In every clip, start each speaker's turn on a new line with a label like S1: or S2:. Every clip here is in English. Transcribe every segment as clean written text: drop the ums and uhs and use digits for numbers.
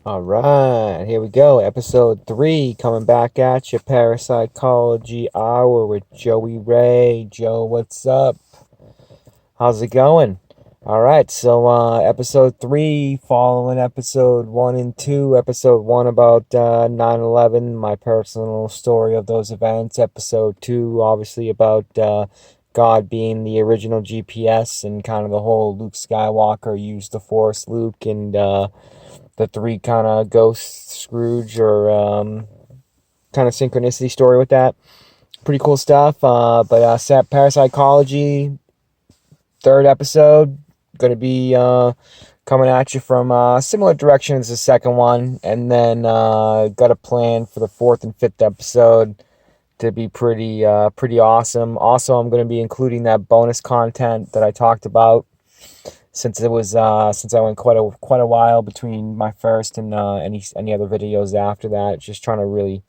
S1: All right, here we go. Episode 3 coming back at you. Parapsychology Hour with Joey Ray. Joe, what's up? How's it going? All right, so episode 3 following episode 1 and 2. Episode 1 about 9/11, my personal story of those events. Episode 2, obviously, about God being the original GPS and kind of the whole Luke Skywalker used the Force, Luke, and the three kind of ghost Scrooge or kind of synchronicity story with that. Pretty cool stuff. But Parapsychology, third episode, going to be coming at you from similar direction as the second one. And then got a plan for the fourth and fifth episode to be pretty awesome. Also, I'm going to be including that bonus content that I talked about since I went quite a while between my first and any other videos after that. Just trying to really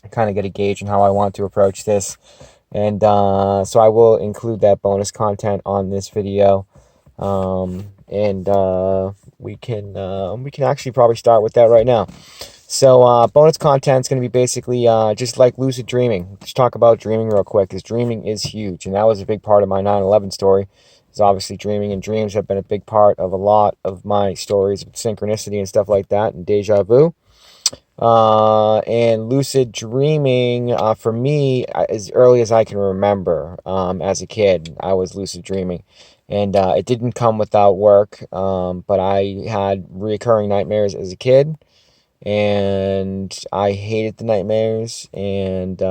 S1: kind of get a gauge on how I want to approach this, and so I will include that bonus content on this video, and we can actually probably start with that right now. So bonus content is going to be basically just like lucid dreaming. Let's talk about dreaming real quick, because dreaming is huge, and that was a big part of my 9/11 story. Is obviously dreaming, and dreams have been a big part of a lot of my stories of synchronicity and stuff like that, and deja vu. And lucid dreaming, for me, as early as I can remember, as a kid, I was lucid dreaming. And it didn't come without work, but I had recurring nightmares as a kid, and I hated the nightmares, and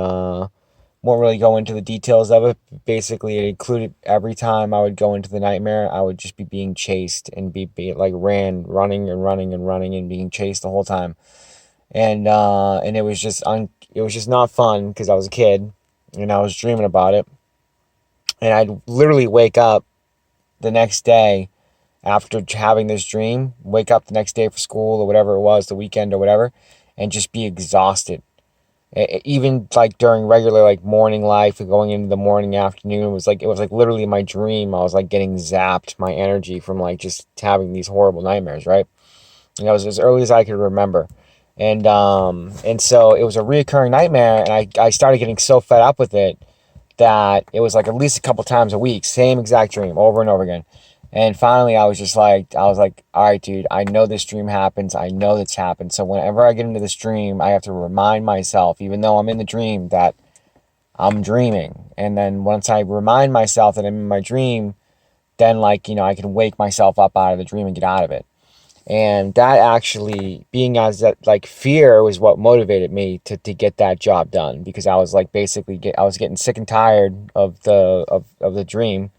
S1: won't really go into the details of it. Basically, it included every time I would go into the nightmare, I would just be being chased and be like running and running and running and being chased the whole time. And it was it was just not fun because I was a kid and I was dreaming about it. And I'd literally wake up the next day after having this dream, wake up the next day for school or whatever it was, the weekend or whatever, and just be exhausted. Even like during regular like morning life and going into the morning afternoon, it was like literally my dream. I was like getting zapped my energy from like just having these horrible nightmares, right? And that was as early as I could remember. And so it was a reoccurring nightmare, and I started getting so fed up with it that it was like at least a couple times a week, same exact dream over and over again. And finally, I was like, all right, dude, I know this dream happens. I know that's happened. So whenever I get into this dream, I have to remind myself, even though I'm in the dream, that I'm dreaming. And then once I remind myself that I'm in my dream, then like, I can wake myself up out of the dream and get out of it. And that actually being as that like fear was what motivated me to get that job done, because I was like basically I was getting sick and tired of the dream,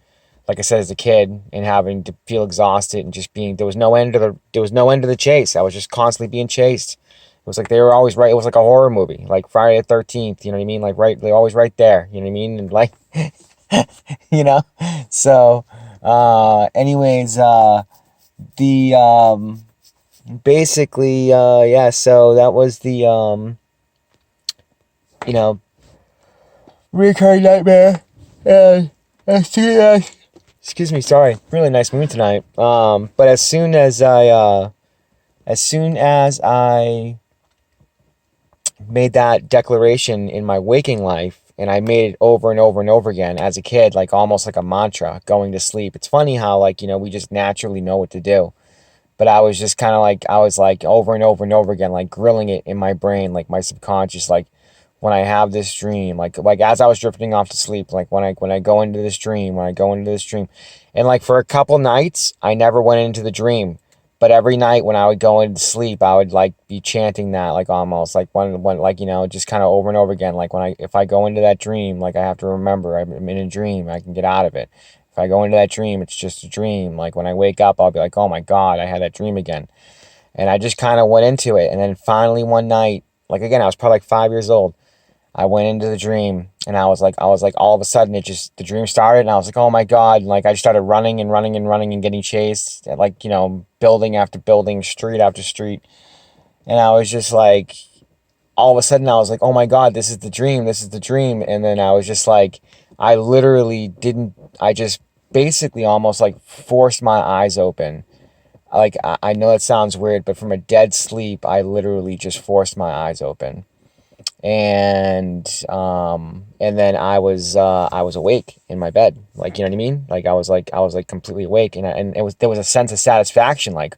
S1: like I said, as a kid, and having to feel exhausted and just being there was no end to the chase. I was just constantly being chased. It was like they were always right. It was like a horror movie, like Friday the 13th. You know what I mean? Like they're always right there. You know what I mean? And like, you know. So, anyways, the basically, yeah. So that was the you know, recurring nightmare. And as soon as excuse me, sorry, really nice mood tonight. But as soon as I made that declaration in my waking life, and I made it over and over and over again as a kid, like almost like a mantra, going to sleep. It's funny how like we just naturally know what to do. But I was just kind of like, I was like over and over and over again, like grilling it in my brain, like my subconscious, like when I have this dream, like as I was drifting off to sleep, like when I go into this dream, and like for a couple nights, I never went into the dream. But every night when I would go into sleep, I would like be chanting that, like almost like when like just kind of over and over again. Like if I go into that dream, like I have to remember I'm in a dream, I can get out of it. If I go into that dream, it's just a dream. Like when I wake up, I'll be like, oh my God, I had that dream again. And I just kind of went into it. And then finally one night, like again, I was probably like 5 years old. I went into the dream, and I was like, all of a sudden the dream started, and I was like, oh my God. And like I just started running and running and running and getting chased, like, building after building, street after street. And I was just like, all of a sudden I was like, oh my God, this is the dream. This is the dream. And then I was just like, I literally didn't, I just basically almost like forced my eyes open I know that sounds weird, but from a dead sleep, I literally just forced my eyes open, and then I was awake in my bed, like, you know what I mean, like I was like completely awake, and it was, there was a sense of satisfaction, like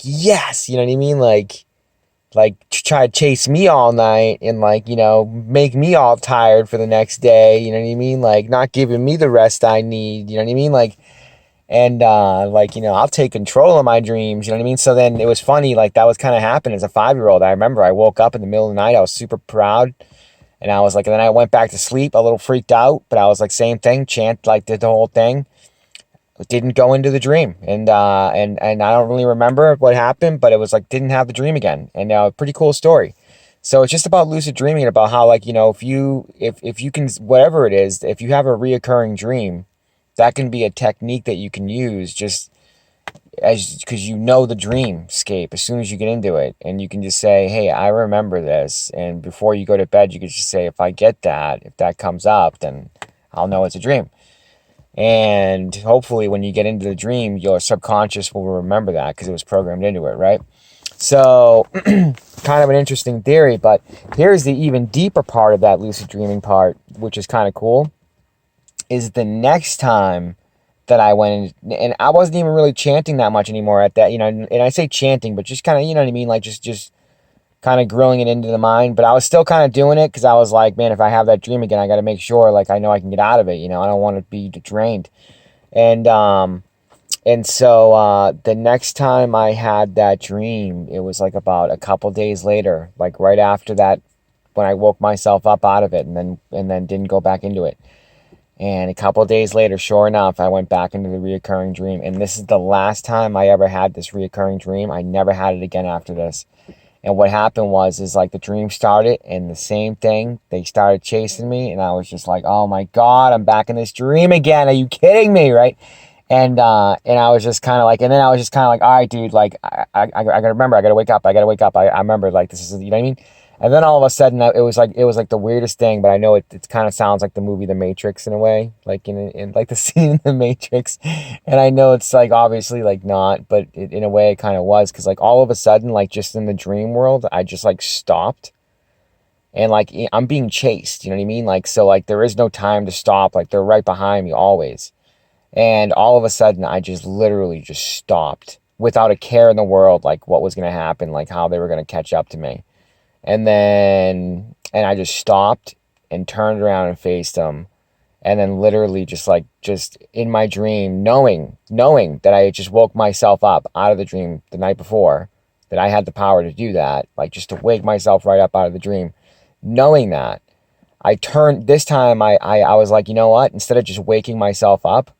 S1: yes, you know what I mean, like try to chase me all night and, like, you know, make me all tired for the next day, you know what I mean, like not giving me the rest I need, you know what I mean, like, and like, you know, I'll take control of my dreams, you know what I mean. So then it was funny, like that was kind of happening as a 5-year old. I remember I woke up in the middle of the night, I was super proud, and I was like, and then I went back to sleep a little freaked out, but I was like, same thing, chant, like did the whole thing, didn't go into the dream, and I don't really remember what happened, but it was like didn't have the dream again, and pretty cool story. So it's just about lucid dreaming, about how, like, you know, if you can, whatever it is, if you have a reoccurring dream, that can be a technique that you can use, just as, because you know the dreamscape as soon as you get into it, and you can just say, hey, I remember this, and before you go to bed you could just say, if I get that, if that comes up, then I'll know it's a dream. And hopefully when you get into the dream, your subconscious will remember that because it was programmed into it, right? So kind of an interesting theory, but here's the even deeper part of that lucid dreaming part, which is kind of cool, is the next time that I went in, and I wasn't even really chanting that much anymore at that, you know, and I say chanting, but just kind of, you know what I mean, like just kind of grilling it into the mind, but I was still kind of doing it because I was like, man, if I have that dream again, I got to make sure, like, I know I can get out of it, you know, I don't want to be drained. And so the next time I had that dream, it was like about a couple days later, like right after that, when I woke myself up out of it, and then didn't go back into it. And a couple of days later, sure enough, I went back into the reoccurring dream. And this is the last time I ever had this reoccurring dream. I never had it again after this. And what happened was, is like the dream started, and the same thing, they started chasing me, and I was just like, oh my God, I'm back in this dream again. Are you kidding me? Right? And I was just kind of like, and then I was just kind of like, all right, dude, like, I gotta remember, I gotta wake up. I remember, like, this is, you know what I mean? And then all of a sudden, it was like the weirdest thing, but I know it kind of sounds like the movie The Matrix in a way, like in like the scene in The Matrix. And I know it's like obviously like not, but in a way it kind of was, because like all of a sudden, like just in the dream world, I just like stopped, and like I'm being chased, you know what I mean? Like, so like there is no time to stop, like they're right behind me always. And all of a sudden, I just literally just stopped without a care in the world, like what was going to happen, like how they were going to catch up to me. And I just stopped and turned around and faced them. And then literally just in my dream, knowing that I had just woke myself up out of the dream the night before, that I had the power to do that, like just to wake myself right up out of the dream, knowing that, I turned, this time I was like, you know what? Instead of just waking myself up,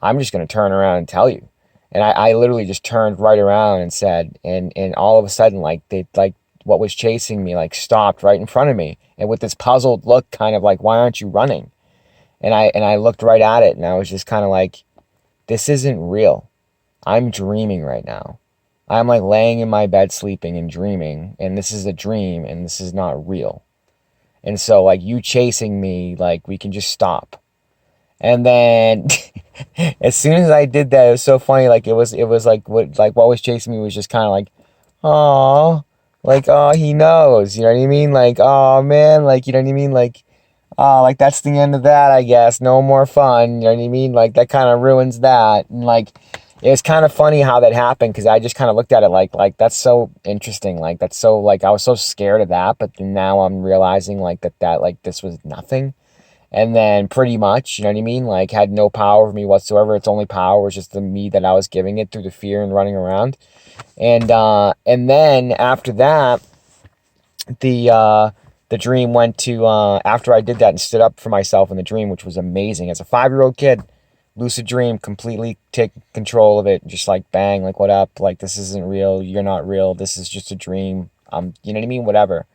S1: I'm just going to turn around and tell you. And I literally just turned right around and said, and all of a sudden, like, they, like, what was chasing me, like, stopped right in front of me. And with this puzzled look, kind of like, why aren't you running? And I looked right at it, and I was just kind of like, this isn't real. I'm dreaming right now. I'm like laying in my bed sleeping and dreaming, and this is a dream, and this is not real. And so, like, you chasing me, like, we can just stop. And then as soon as I did that, it was so funny. Like it was what was chasing me was just kind of like, oh, like, oh, he knows, you know what I mean? Like, oh man, like, you know what I mean? Like, oh, like that's the end of that, I guess. No more fun, you know what I mean? Like that kind of ruins that. And like, it was kind of funny how that happened, because I just kind of looked at it like that's so interesting. Like that's so, like, I was so scared of that, but then now I'm realizing like that like this was nothing. And then pretty much, you know what I mean? Like, had no power over me whatsoever. Its only power was just the me that I was giving it through the fear and running around. And then after that, the dream went to, after I did that and stood up for myself in the dream, which was amazing. As a 5-year-old kid, lucid dream, completely take control of it. Just like, bang, like, what up? Like, this isn't real. You're not real. This is just a dream. You know what I mean? Whatever.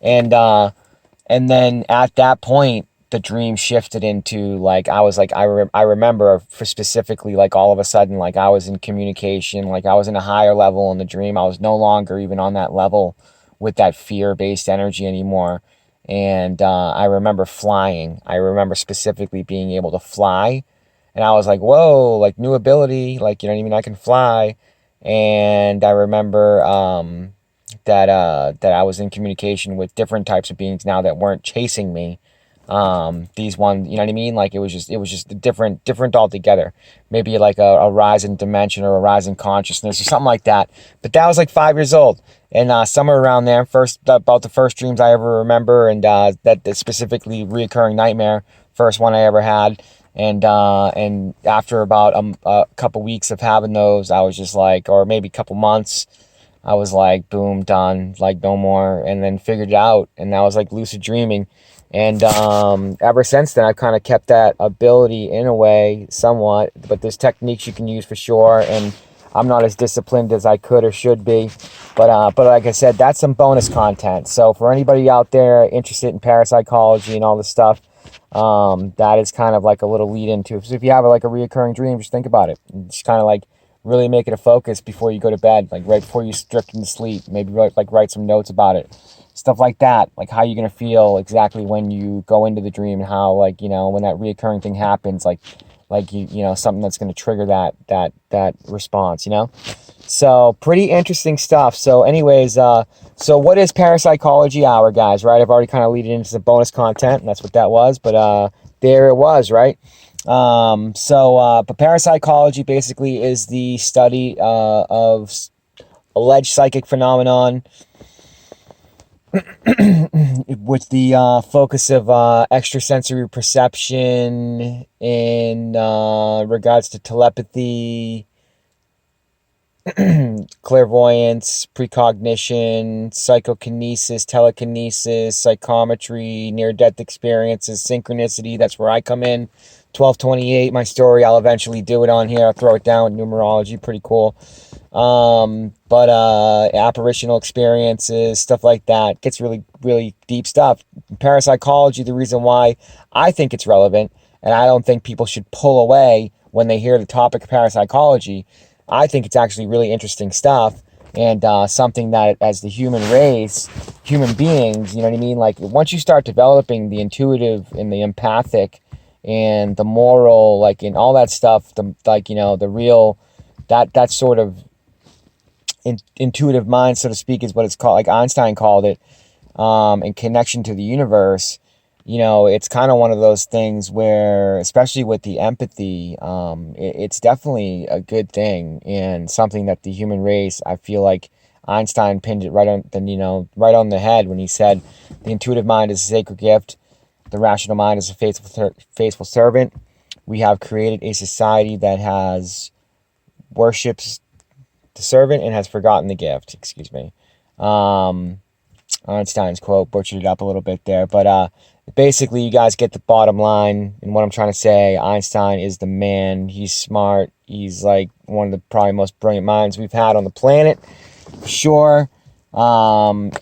S1: And, and then at that point, the dream shifted into, like, I was like, I remember for specifically, like, all of a sudden, like, I was in communication, like, I was in a higher level in the dream. I was no longer even on that level with that fear-based energy anymore. And I remember flying. I remember specifically being able to fly. And I was like, whoa, like, new ability, like, you know what I mean? I can fly. and I remember that I was in communication with different types of beings now that weren't chasing me. These ones, you know what I mean? Like it was just different altogether. Maybe like a rise in dimension or a rise in consciousness or something like that. But that was like 5 years old, and somewhere around there, about the first dreams I ever remember, and that specifically reoccurring nightmare, first one I ever had. And after about a couple weeks of having those, I was just like, or maybe a couple months, I was like, boom, done, like no more, and then figured it out, and that was like lucid dreaming. And ever since then, I've kind of kept that ability in a way, somewhat. But there's techniques you can use for sure, and I'm not as disciplined as I could or should be. But like I said, that's some bonus content. So for anybody out there interested in parapsychology and all this stuff, that is kind of like a little lead into it. So if you have like a reoccurring dream, just think about it. And just kind of like really make it a focus before you go to bed, like right before you drift into sleep. Maybe write some notes about it, stuff like that. Like how you're gonna feel exactly when you go into the dream, and how, like, you know, when that reoccurring thing happens, like you know, something that's gonna trigger that response. You know. So pretty interesting stuff. So anyways, so what is Parapsychology Hour, guys? Right, I've already kind of leaded into some bonus content, and that's what that was. But there it was, right? But parapsychology basically is the study of alleged psychic phenomenon with the focus of extrasensory perception in regards to telepathy, clairvoyance, precognition, psychokinesis, telekinesis, psychometry, near-death experiences, synchronicity. That's where I come in. 1228, my story. I'll eventually do it on here. I'll throw it down with numerology. Pretty cool. But apparitional experiences, stuff like that. Gets really, really deep stuff. Parapsychology, the reason why I think it's relevant, and I don't think people should pull away when they hear the topic of parapsychology. I think it's actually really interesting stuff, and something that, as the human race, human beings, you know what I mean? Like, once you start developing the intuitive and the empathic and the moral, like, in all that stuff, like, you know, the real, that sort of intuitive mind, so to speak, is what it's called, like Einstein called it, in connection to the universe. You know, it's kind of one of those things where, especially with the empathy, it's definitely a good thing, and something that the human race, I feel like Einstein pinned it right on the, you know, right on the head when he said the intuitive mind is a sacred gift, the rational mind is a faithful servant. We have created a society that has worships the servant and has forgotten the gift. Excuse me. Einstein's quote, butchered it up a little bit there, but basically, you guys get the bottom line. And what I'm trying to say, Einstein is the man. He's smart. He's like one of the probably most brilliant minds we've had on the planet, sure. And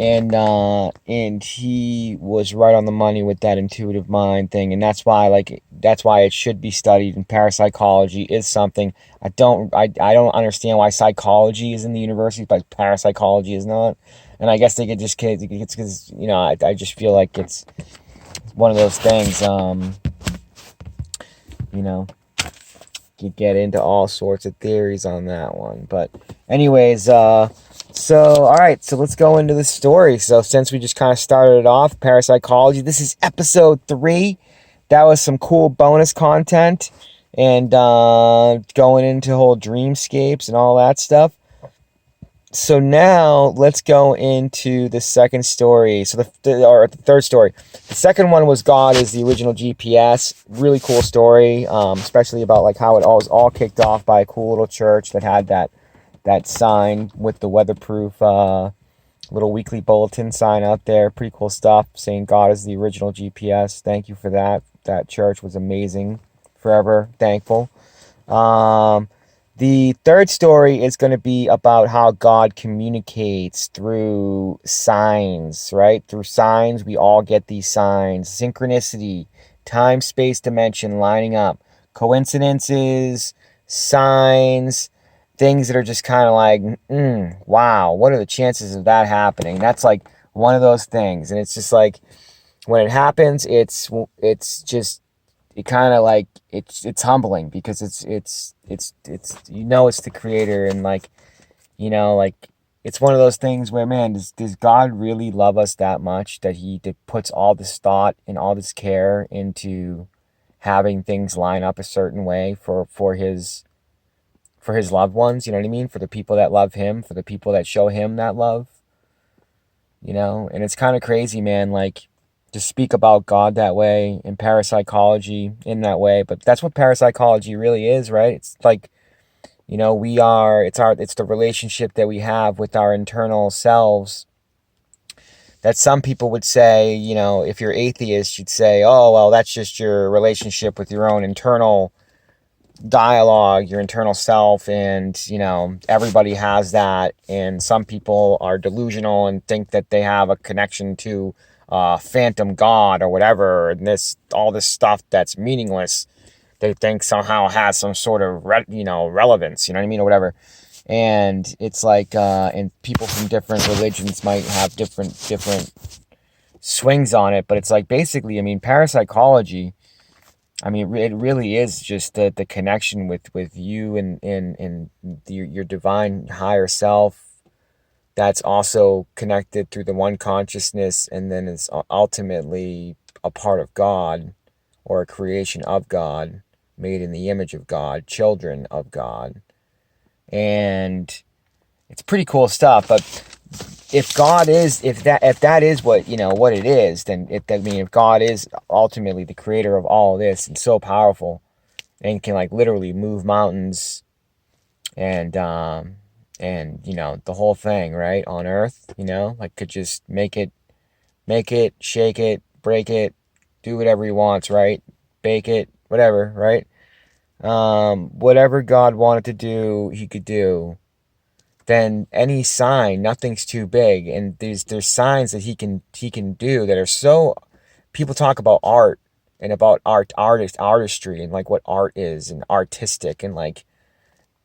S1: he was right on the money with that intuitive mind thing, and that's why it should be studied. And parapsychology is something I don't understand why psychology is in the university, but parapsychology is not. And I guess it's because, you know, I just feel like it's one of those things. You know, you get into all sorts of theories on that one, but anyways, so, all right, so let's go into the story. So, since we just kind of started it off, parapsychology, this is episode 3. That was some cool bonus content, and going into whole dreamscapes and all that stuff. So now let's go into the second story. So the third story. The second one was God is the original GPS. Really cool story, especially about like how it was all kicked off by a cool little church that had that sign with the weatherproof little weekly bulletin sign out there. Pretty cool stuff, saying God is the original GPS. Thank you for that. That church was amazing. Forever thankful. The third story is going to be about how God communicates through signs, right? Through signs, we all get these signs. Synchronicity, time, space, dimension lining up. Coincidences, signs, things that are just kind of like, wow, what are the chances of that happening? That's like one of those things. And it's just like, when it happens, it's just, it kind of like, it's humbling, because it's you know, it's the creator, and like, Like, it's one of those things where, man, does God really love us that much that puts all this thought and all this care into having things line up a certain way for his loved ones, you know what I mean? For the people that love him, for the people that show him that love, And it's kind of crazy, man, like, to speak about God that way and parapsychology in that way. But that's what parapsychology really is, right? It's like, it's the relationship that we have with our internal selves, that some people would say, if you're atheist, you'd say, oh, well, that's just your relationship with your own internal dialogue, your internal self, and everybody has that. And some people are delusional and think that they have a connection to phantom god or whatever, and all this stuff that's meaningless, they think somehow has some sort of relevance, you know what I mean, or whatever. And it's like, and people from different religions might have different swings on it, but it's like, basically, I mean, parapsychology, I mean, it really is just the connection with you and your divine higher self, that's also connected through the one consciousness, and then is ultimately a part of God, or a creation of God, made in the image of God, children of God. And it's pretty cool stuff. But if that is what it is, then if God is ultimately the creator of all of this and so powerful and can, like, literally move mountains and the whole thing, right, on earth, like, could just make it, shake it, break it, do whatever he wants, right? Bake it, whatever, right? Whatever God wanted to do, he could do. Then any sign, nothing's too big. And there's signs that he can do that are so. People talk about art and about artistry, and like what art is and artistic, and like,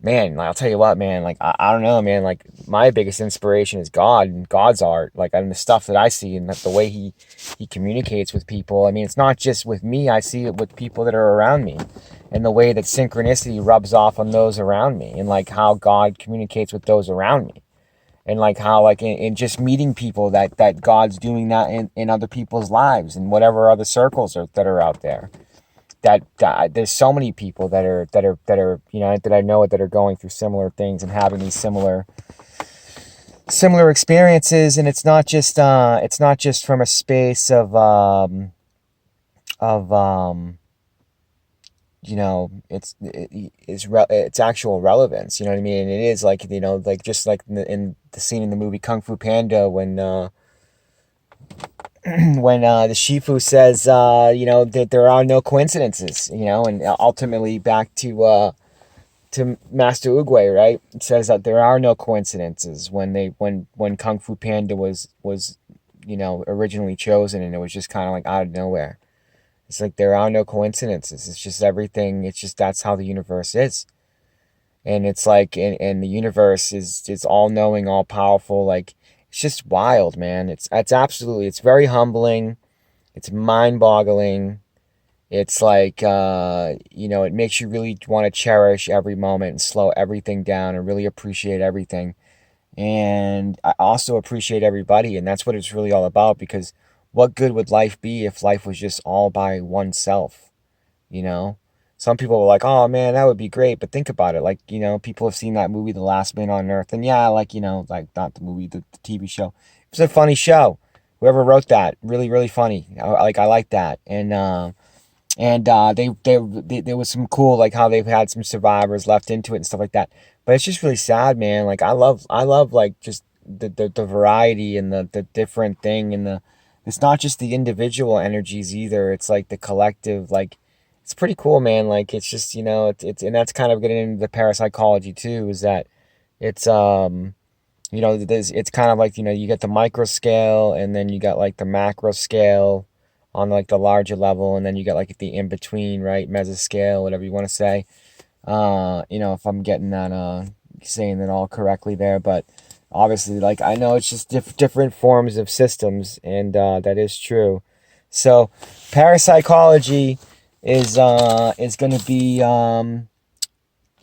S1: man, I'll tell you what, man, like, I don't know, man, like, my biggest inspiration is God and God's art, like, and the stuff that I see, and the way he communicates with people. I mean, it's not just with me, I see it with people that are around me, and the way that synchronicity rubs off on those around me, and like how God communicates with those around me, and like how, like, in just meeting people, that God's doing that in other people's lives, and whatever other circles that are out there. That there's so many people that are that I know, that are going through similar things and having these similar experiences. And it's not just from a space of it's actual relevance, you know what I mean. And it is like, like, just like in the scene in the movie Kung Fu Panda, when when the Shifu says, that there are no coincidences, and ultimately back to Master Oogway, right? It says that there are no coincidences when Kung Fu Panda was originally chosen, and it was just kind of like out of nowhere. It's like, there are no coincidences. It's just everything. It's just, that's how the universe is. And it's like, and the universe is all knowing, all powerful. Like, it's just wild, man. It's very humbling. It's mind boggling. It's like, it makes you really want to cherish every moment and slow everything down and really appreciate everything. And I also appreciate everybody. And that's what it's really all about, because what good would life be if life was just all by oneself? You know, some people were like, oh man, that would be great. But think about it. Like, people have seen that movie, The Last Man on Earth. And yeah, like, like, not the movie, the TV show. It was a funny show. Whoever wrote that, really, really funny. I like that. And there was some cool, like, how they've had some survivors left into it and stuff like that. But it's just really sad, man. Like, I love like, just the variety and the different thing, and it's not just the individual energies either. It's like the collective, like, it's pretty cool, man. Like, it's just, it's and that's kind of getting into the parapsychology too, is that it's it's kind of like, you get the micro scale, and then you got like the macro scale on like the larger level, and then you got like the in between, right, mesoscale, whatever you want to say. If I'm getting that saying it all correctly there. But obviously, like, I know it's just different forms of systems, and that is true. So parapsychology is going to be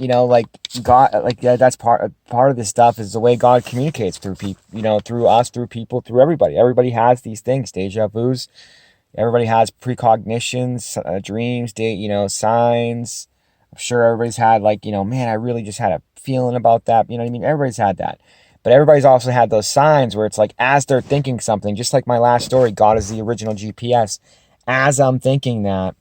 S1: like God, like that's part of this stuff is the way God communicates through people, through us, through people, through everybody. Everybody has these things, deja vu's. Everybody has precognitions, dreams, signs. I'm sure everybody's had like, man, I really just had a feeling about that. You know what I mean? Everybody's had that. But everybody's also had those signs where it's like, as they're thinking something, just like my last story, God is the original GPS. As I'm thinking that,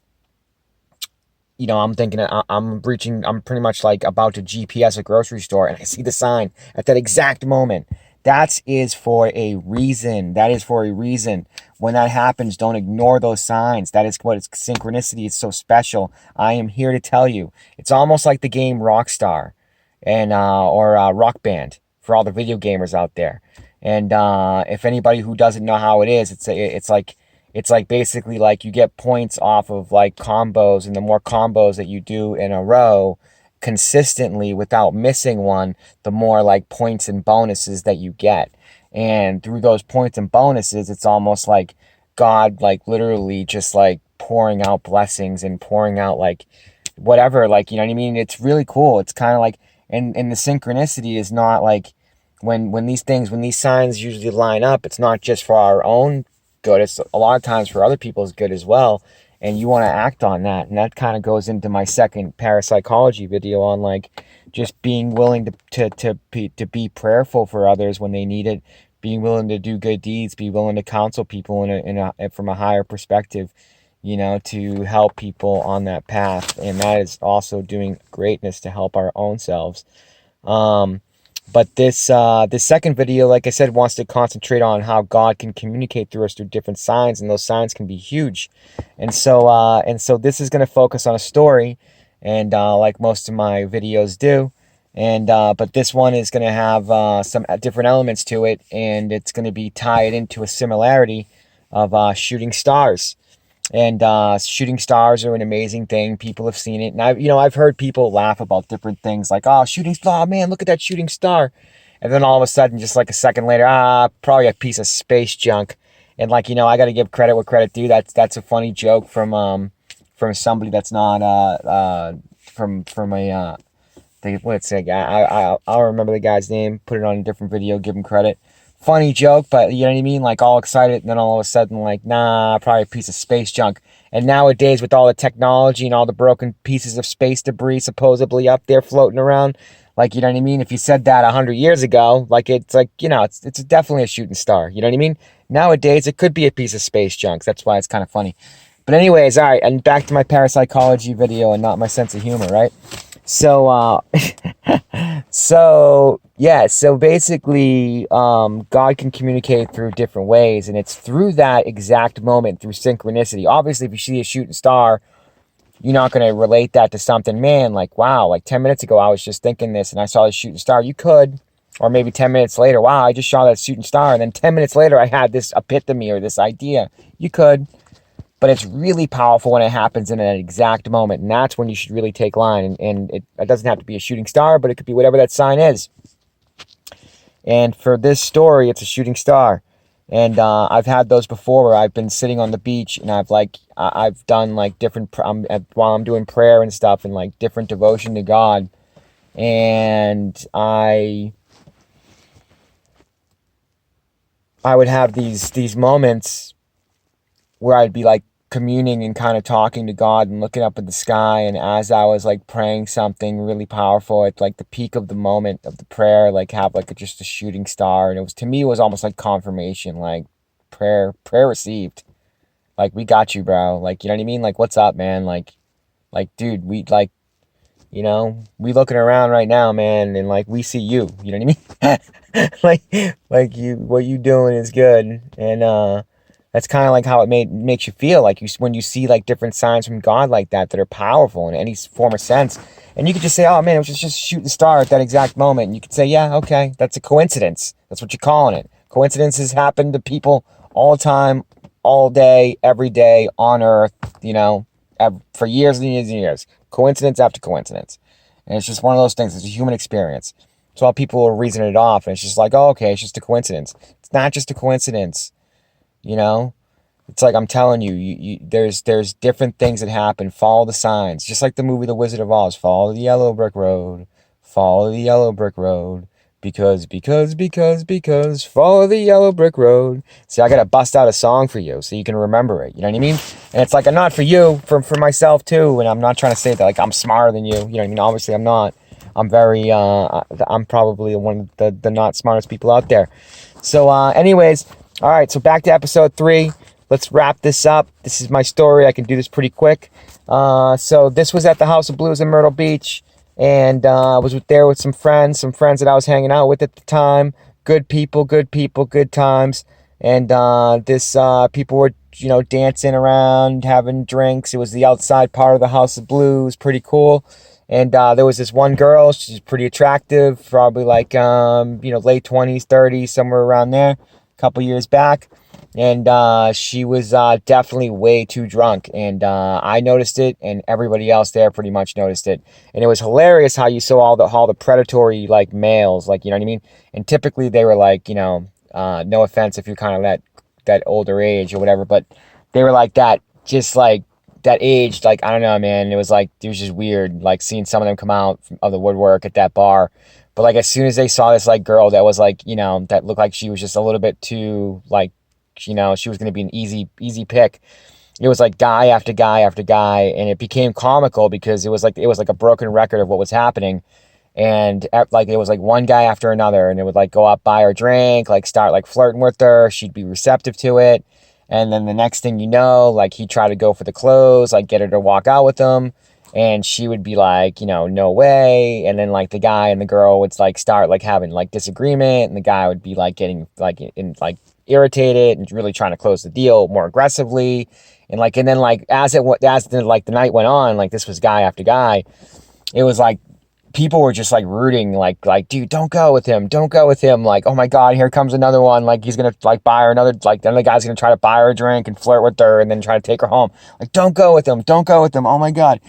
S1: I'm thinking I'm pretty much like about to GPS a grocery store and I see the sign at that exact moment. That is for a reason. That is for a reason. When that happens, don't ignore those signs. That is what it's synchronicity. It's so special. I am here to tell you. It's almost like the game Rockstar and or Rock Band for all the video gamers out there. And if anybody who doesn't know how it is, it's like basically like you get points off of like combos, and the more combos that you do in a row consistently without missing one, the more like points and bonuses that you get. And through those points and bonuses, it's almost like God like literally just like pouring out blessings and pouring out like whatever, like, you know what I mean? It's really cool. It's kind of like, and the synchronicity is not like when these signs usually line up, it's not just for our own good. It's a lot of times for other people's good as well. And you want to act on that. And that kind of goes into my second parapsychology video on like just being willing to be prayerful for others when they need it, being willing to do good deeds, be willing to counsel people from a higher perspective, to help people on that path. And that is also doing greatness to help our own selves. But this second video, like I said, wants to concentrate on how God can communicate through us through different signs, and those signs can be huge. And so this is going to focus on a story, and like most of my videos do. And but this one is going to have some different elements to it, and it's going to be tied into a similarity of shooting stars. And shooting stars are an amazing thing. People have seen it. And I've heard people laugh about different things like, oh, shooting star, man, look at that shooting star. And then all of a sudden, just like a second later, probably a piece of space junk. And like, I got to give credit where credit due. That's a funny joke from somebody that's not from a what's that guy? I'll remember the guy's name, put it on a different video, give him credit. Funny joke, but you know what I mean? Like all excited, and then all of a sudden, like, nah, probably a piece of space junk. And nowadays, with all the technology and all the broken pieces of space debris supposedly up there floating around, like, you know what I mean? If you said that 100 years ago, like, it's like, it's definitely a shooting star. You know what I mean? Nowadays, it could be a piece of space junk. That's why it's kind of funny. But anyways, all right, and back to my parapsychology video and not my sense of humor, right? So, so basically, God can communicate through different ways, and it's through that exact moment, through synchronicity. Obviously, if you see a shooting star, you're not going to relate that to something, man, like, wow, like 10 minutes ago, I was just thinking this, and I saw this shooting star. You could, or maybe 10 minutes later, wow, I just saw that shooting star, and then 10 minutes later, I had this epiphany or this idea. You could. But it's really powerful when it happens in an exact moment. And that's when you should really take line. And it doesn't have to be a shooting star, but it could be whatever that sign is. And for this story, it's a shooting star. And I've had those before where I've been sitting on the beach and I've done like different, while I'm doing prayer and stuff and like different devotion to God. And I would have these moments where I'd be like communing and kind of talking to God and looking up at the sky. And as I was like praying something really powerful at like the peak of the moment of the prayer, like have like just a shooting star. And to me, it was almost like confirmation, like prayer received. Like, we got you, bro. Like, you know what I mean? Like, what's up, man? Like, dude, we like, we looking around right now, man. And like, we see you, you know what I mean? like what you doing is good. And, that's kind of like how it makes you feel, like when you see like different signs from God like that are powerful in any form or sense. And you could just say, oh man, it was just a shooting star at that exact moment. And you could say, yeah, okay, that's a coincidence. That's what you're calling it. Coincidences happen to people all the time, all day, every day on Earth, for years and years and years. Coincidence after coincidence. And it's just one of those things. It's a human experience. So all people will reason it off. And it's just like, oh, okay, it's just a coincidence. It's not just a coincidence. It's like I'm telling you, there's different things that happen. Follow the signs, just like the movie The Wizard of Oz. Follow the yellow brick road, follow the yellow brick road, because follow the yellow brick road. See, I gotta bust out a song for you so you can remember it. You know what I mean? And it's like I'm not for you, for myself too. And I'm not trying to say that like I'm smarter than you. You know what I mean? Obviously, I'm not. I'm very I'm probably one of the not smartest people out there. So, anyways, all right. So back to episode 3. Let's wrap this up. This is my story. I can do this pretty quick. So this was at the House of Blues in Myrtle Beach, and I was there with some friends that I was hanging out with at the time. Good people, good times. And this people were, dancing around, having drinks. It was the outside part of the House of Blues, pretty cool. And there was this one girl. She's pretty attractive, probably like late 20s, 30s, somewhere around there. A couple years back. And she was definitely way too drunk, and I noticed it, and everybody else there pretty much noticed it. And it was hilarious how you saw all the predatory like males, like, you know what I mean. And typically they were like, no offense if you're kind of that older age or whatever, but they were like that, just like that age, like, I don't know, man. It was just weird, like seeing some of them come out of the woodwork at that bar. But like as soon as they saw this like girl that was like, that looked like she was just a little bit too like, she was going to be an easy pick. It was like guy after guy after guy, and it became comical because it was like a broken record of what was happening. And like it was like one guy after another, and it would like go up, buy her drink, like start like flirting with her. She'd be receptive to it, and then the next thing you know, like he'd try to go for the clothes, like get her to walk out with him, and she would be like, no way. And then like the guy and the girl would like start like having like disagreement, and the guy would be like getting like in like irritated and really trying to close the deal more aggressively. And then like the night went on, like this was guy after guy. It was like people were just like rooting, like dude, don't go with him, like, oh my god, here comes another one, like he's gonna like buy her another, like then the guy's gonna try to buy her a drink and flirt with her and then try to take her home, like don't go with him, oh my god.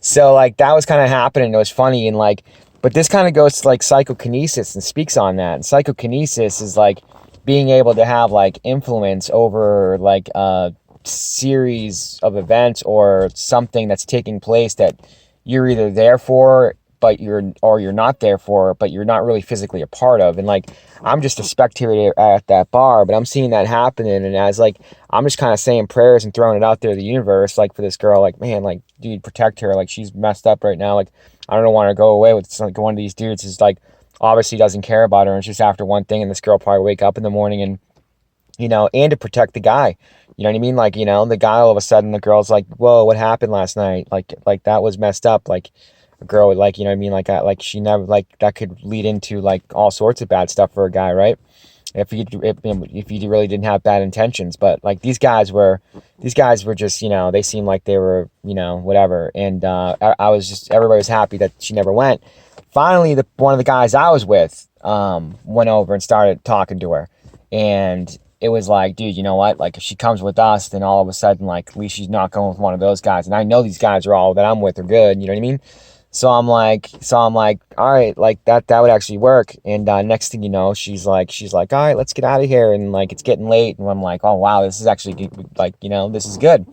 S1: So like that was kind of happening. It was funny. And like, but this kind of goes to like psychokinesis and speaks on that. And psychokinesis is like being able to have like influence over like a series of events or something that's taking place that you're either there for, but you're not there for, but you're not really physically a part of. And like, I'm just a spectator at that bar, but I'm seeing that happening. And as like, I'm just kind of saying prayers and throwing it out there to the universe, like for this girl, like, man, like, dude, protect her. Like, she's messed up right now. Like, I don't want her to go away with like one of these dudes is like, obviously doesn't care about her. And it's just after one thing. And this girl probably wake up in the morning and, and to protect the guy. You know what I mean? Like, the guy, all of a sudden, the girl's like, whoa, what happened last night? Like that was messed up. Like, a girl would, like, you know what I mean? Like she never, like, that could lead into, like, all sorts of bad stuff for a guy, right? If you really didn't have bad intentions. But, like, these guys were just, they seemed like they were, whatever. And everybody was happy that she never went. Finally, one of the guys I was with went over and started talking to her. And it was like, dude, you know what? Like, if she comes with us, then all of a sudden, like, at least she's not going with one of those guys. And I know these guys are all that I'm with are good. You know what I mean? So I'm like, all right, like that would actually work. And next thing you know, she's like, all right, let's get out of here. And like, it's getting late. And I'm like, oh wow, this is actually like, this is good.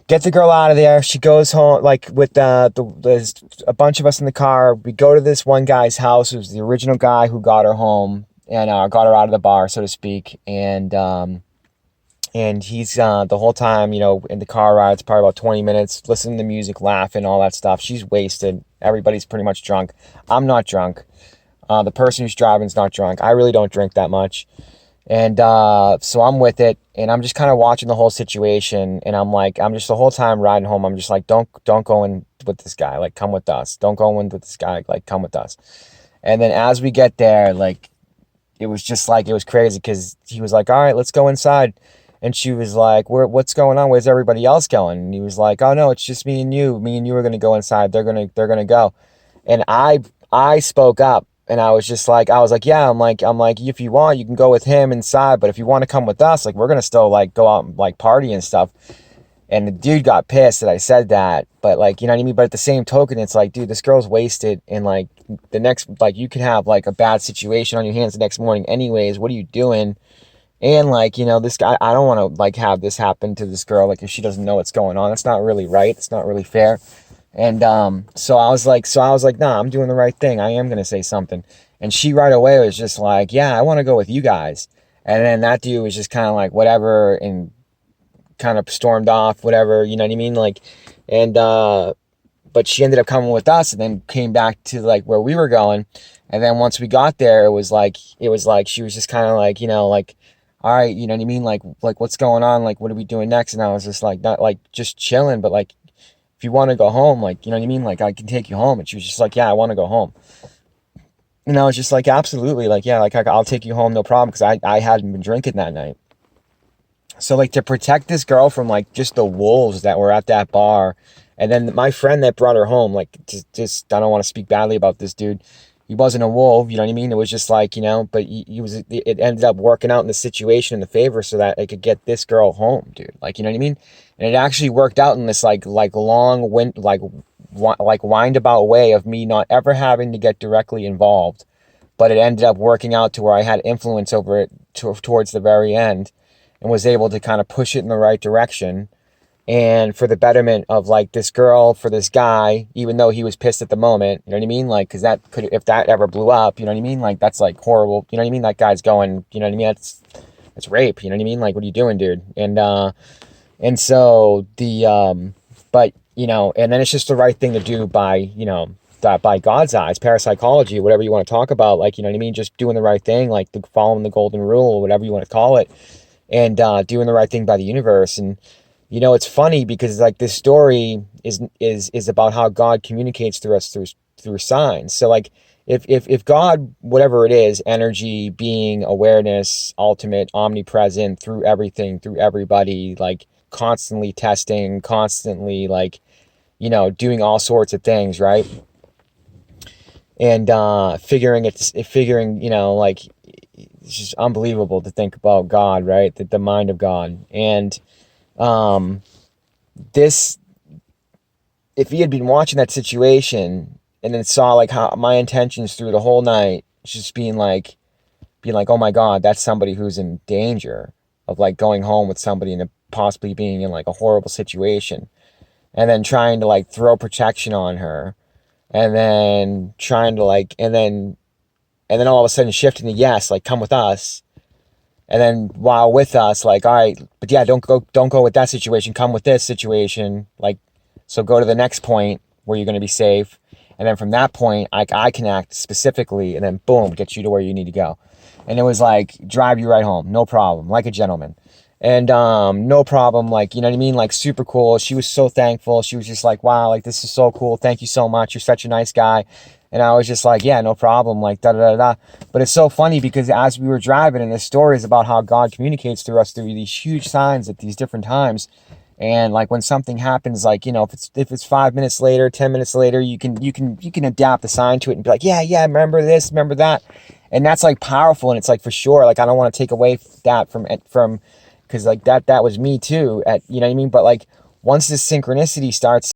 S1: Get the girl out of there. She goes home, like with there's a bunch of us in the car. We go to this one guy's house, who's the original guy who got her home and got her out of the bar, so to speak. And he's the whole time, in the car ride, it's probably about 20 minutes, listening to music, laughing, all that stuff. She's wasted. Everybody's pretty much drunk. I'm not drunk. The person who's driving is not drunk. I really don't drink that much. And so I'm with it, and I'm just kind of watching the whole situation. And I'm just the whole time riding home, I'm just like, don't go in with this guy. Like, come with us. Don't go in with this guy. Like, come with us. And then as we get there, like, it was just like, it was crazy because he was like, all right, let's go inside. And she was like, what's going on? Where's everybody else going? And he was like, oh no, it's just me and you. Me and you are gonna go inside. They're gonna go. And I spoke up, and I was like, yeah, I'm like, if you want, you can go with him inside, but if you want to come with us, like, we're gonna still like go out and like party and stuff. And the dude got pissed that I said that, but like, you know what I mean? But at the same token, it's like, dude, this girl's wasted, and like the next, like, you could have like a bad situation on your hands the next morning anyways. What are you doing? And like, this guy, I don't want to like have this happen to this girl. Like if she doesn't know what's going on, it's not really right. It's not really fair. And so I was like, nah, I'm doing the right thing. I am gonna say something. And she right away was just like, yeah, I want to go with you guys. And then that dude was just kind of like, whatever, and kind of stormed off, whatever, you know what I mean? Like, and but she ended up coming with us, and then came back to like where we were going. And then once we got there, it was like she was just kind of like, like, all right, you know what I mean? Like what's going on? Like, what are we doing next? And I was just like, not like just chilling, but like, if you want to go home, like, you know what I mean? Like, I can take you home. And she was just like, yeah, I want to go home. And I was just like, absolutely. Like, yeah, like, I'll take you home, no problem. Because I hadn't been drinking that night. So, like, to protect this girl from, like, just the wolves that were at that bar. And then my friend that brought her home, like, just I don't want to speak badly about this dude. He wasn't a wolf, you know what I mean? It was just like, but it ended up working out in the situation in the favor so that I could get this girl home, dude. Like, you know what I mean? And it actually worked out in this, like long, like wind-about way of me not ever having to get directly involved. But it ended up working out to where I had influence over it towards the very end, and was able to kind of push it in the right direction, and for the betterment of like this girl, for this guy, even though he was pissed at the moment, you know what I mean? Like, because that could, if that ever blew up, you know what I mean? Like, that's like horrible, you know what I mean? That guy's going, you know what I mean? That's rape, you know what I mean? Like, what are you doing, dude? And so but and then it's just the right thing to do by, by God's eyes, parapsychology, whatever you want to talk about, like, you know what I mean? Just doing the right thing, like following the golden rule, or whatever you want to call it, and doing the right thing by the universe. And it's funny because like this story is about how God communicates through us through signs. So like if God, whatever it is, energy, being, awareness, ultimate, omnipresent, through everything, through everybody, like constantly testing, constantly like, doing all sorts of things, right? And figuring, like, it's just unbelievable to think about God, right? The mind of God. And um this if he had been watching that situation and then saw like how my intentions through the whole night, just being like, oh my God, that's somebody who's in danger of like going home with somebody and possibly being in like a horrible situation, and then trying to like throw protection on her, and then trying to like and then all of a sudden shifting to yes, like come with us. And then while with us, like, all right, but yeah, don't go with that situation. Come with this situation. Like, so go to the next point where you're going to be safe. And then from that point, I can act specifically, and then boom, get you to where you need to go. And it was like, drive you right home. No problem. Like a gentleman. And no problem. Like, you know what I mean? Like, super cool. She was so thankful. She was just like, wow, like, this is so cool. Thank you so much. You're such a nice guy. And I was just like, yeah, no problem. Like, da da da da. But it's so funny because as we were driving, and this story is about how God communicates through us through these huge signs at these different times. And like when something happens, like, if it's 5 minutes later, 10 minutes later, you can adapt the sign to it and be like, yeah, remember this, remember that. And that's like powerful. And it's like, for sure, like, I don't want to take away that from, because like that was me too, you know what I mean? But like once this synchronicity starts